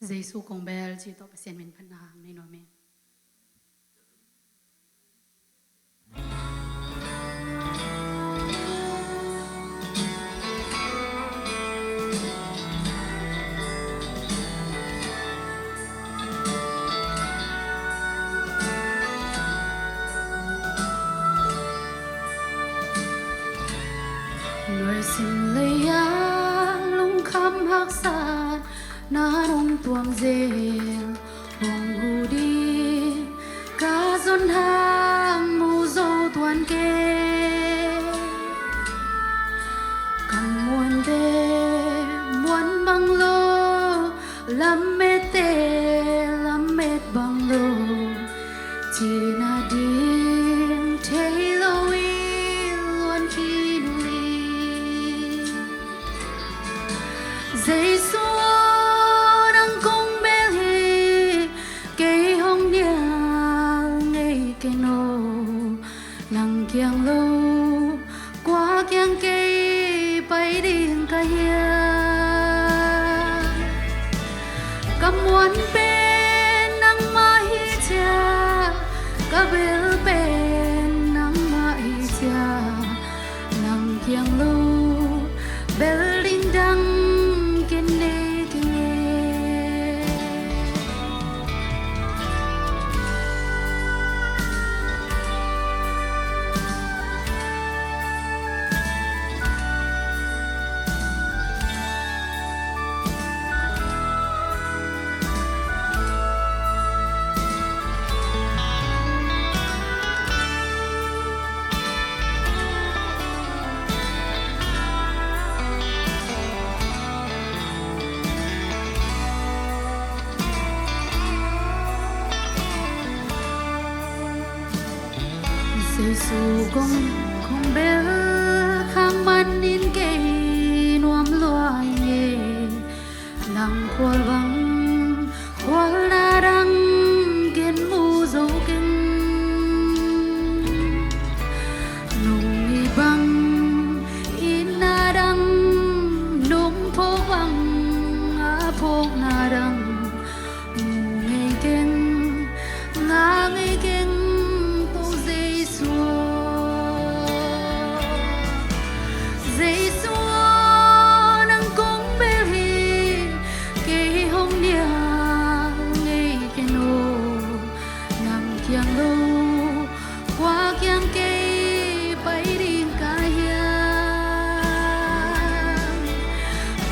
Giêsu công bel chỉ to pasien min phan hàng nên nói mình người xin lấy lung khăm hắc sa na rong tuang zel hong hu đi ca zon hang mu zo tuan ke kam muan de muan bang lo lam met bang lo chi na ding thay lo luan chi Giêsu đang công bel hi cây hồng nia ngày cây nô nang kiang lâu qua kiang cây bay đi cây cầm muôn bên nang mai cha cả bel bên nang mai cha nang kiang lâu bel đinh đăng Giêsu công bel khang man in cây nuam loài nghề nang khoal vắng khoal na đăng kiên mu dấu kinh nung mi băng in na đăng nung phô vắng a phô na đăng mu ngày kinh nga ngày kinh Giêsu nang công bel hi cây hồng nia ngày cây nô nang kiang lâu qua kiang cây bay đi cả hiang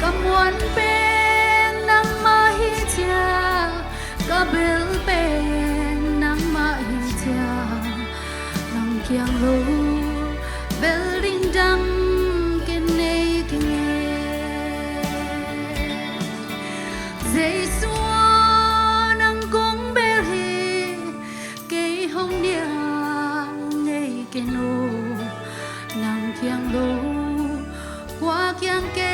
cầm muan bên nang ma hi cha cả bel bên nang ma hi cha nang kiang lâu bel đinh đăng Giêsu nang công bel hi cây hồng nia ngày cây nô nang kiang lâu qua kiang cây